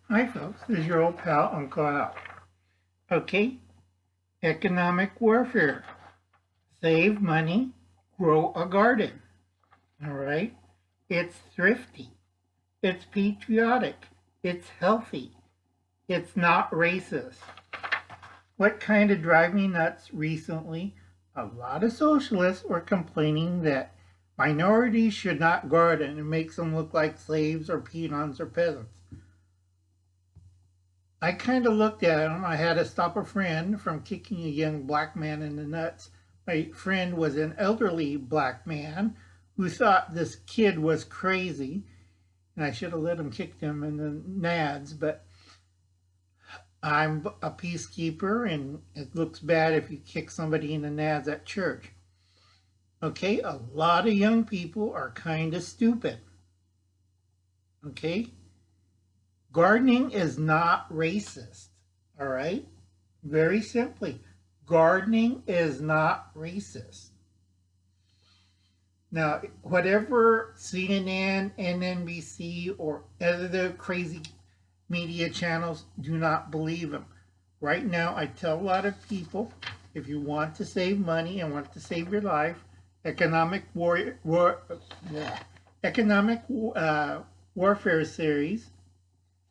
Hi folks, this is your old pal Uncle Al. Okay, economic warfare. Save money, grow a garden. All right, it's thrifty, it's patriotic, it's healthy, it's not racist. What kind of drive me nuts recently? A lot of socialists were complaining that minorities should not garden. It makes them look like slaves or peons or peasants. I kind of looked at him. I had to stop a friend from kicking a young black man in the nuts. My friend was an elderly black man who thought this kid was crazy, and I should have let him kick him in the nads, but I'm a peacekeeper, and it looks bad if you kick somebody in the nads at church. Okay, a lot of young people are kind of stupid. Okay, gardening is not racist. All right, very simply, gardening is not racist. Now, whatever CNN, NNBC, or other crazy media channels do not believe them. Right now, I tell a lot of people, if you want to save money and want to save your life, economic economic warfare series,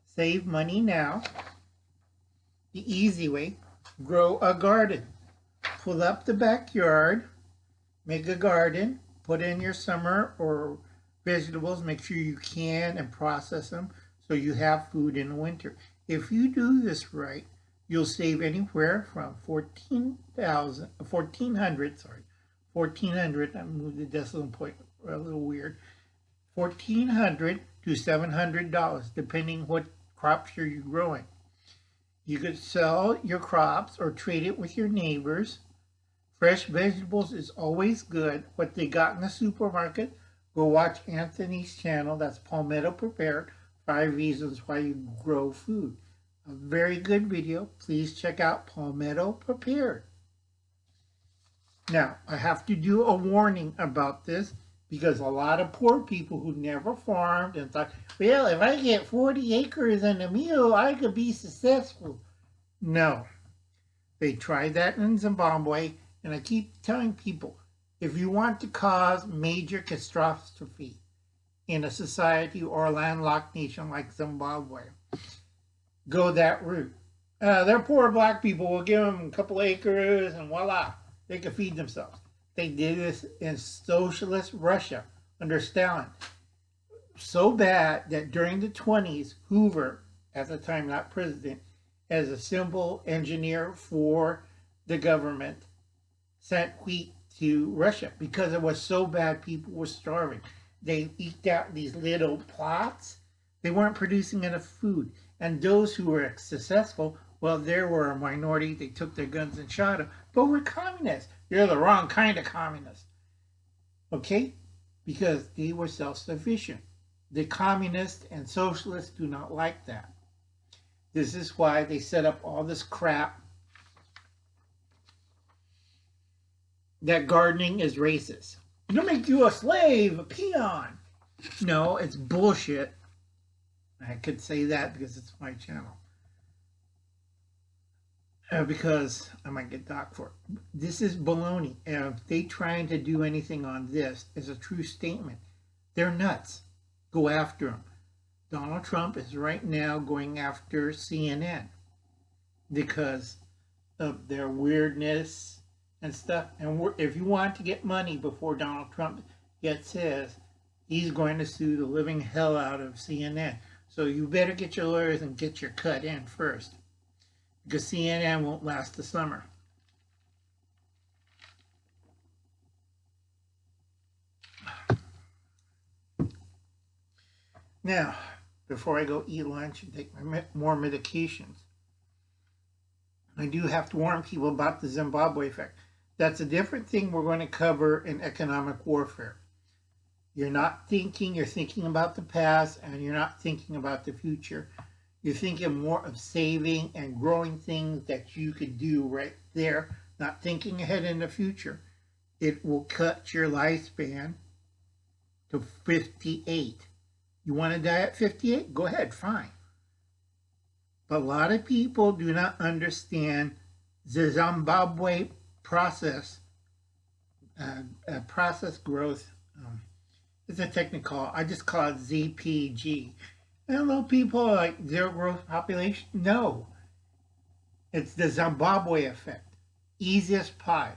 save money now. The easy way, grow a garden. Pull up the backyard, make a garden, put in your summer or vegetables, make sure you can and process them so you have food in the winter. If you do this right, you'll save anywhere from 1400, I moved the decimal point a little weird, 1400 to $700 depending what crops you're growing. You could sell your crops or trade it with your neighbors. Fresh vegetables is always good. What they got in the supermarket, go watch Anthony's channel. That's Palmetto Prepared, 5 Reasons Why You Grow Food. A very good video. Please check out Palmetto Prepared. Now, I have to do a warning about this because a lot of poor people who never farmed and thought, well, if I get 40 acres and a mule, I could be successful. No. They tried that in Zimbabwe, and I keep telling people, if you want to cause major catastrophe in a society or a landlocked nation like Zimbabwe, go that route. They're poor black people. We'll give them a couple acres and voila, they can feed themselves. They did this in socialist Russia under Stalin. So bad that during the 20s, Hoover, at the time not president, as a simple engineer for the government, sent wheat to Russia because it was so bad people were starving. They eked out these little plots. They weren't producing enough food. And those who were successful, well, there were a minority. They took their guns and shot them. But we're communists. You're the wrong kind of communist. Okay? Because they were self-sufficient. The communists and socialists do not like that. This is why they set up all this crap that gardening is racist. It'll make you a slave, a peon. No, it's bullshit. I could say that because it's my channel. Because I might get docked for it. This is baloney. And if they trying to do anything on this is a true statement, they're nuts. Go after them. Donald Trump is right now going after CNN because of their weirdness and stuff. And if you want to get money before Donald Trump gets his, he's going to sue the living hell out of CNN. So you better get your lawyers and get your cut in first, because CNN won't last the summer. Now, before I go eat lunch and take my more medications, I do have to warn people about the Zimbabwe effect. That's a different thing we're going to cover in economic warfare. You're not thinking, you're thinking about the past, and you're not thinking about the future. You're thinking more of saving and growing things that you could do right there, not thinking ahead in the future. It will cut your lifespan to 58. You want to die at 58? Go ahead, fine. But a lot of people do not understand the Zimbabwe process, process growth. It's a technical. I just call it ZPG. I don't know people are like zero growth population. No, it's the Zimbabwe effect. Easiest pie.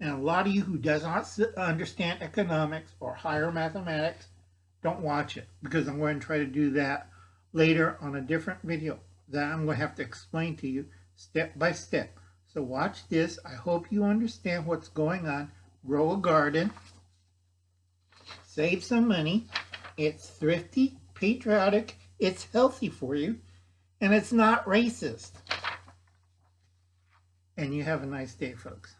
And a lot of you who does not understand economics or higher mathematics, don't watch it, because I'm going to try to do that later on a different video that I'm going to have to explain to you step by step. So watch this. I hope you understand what's going on. Grow a garden. Save some money. It's thrifty, patriotic, it's healthy for you, and it's not racist. And you have a nice day, folks.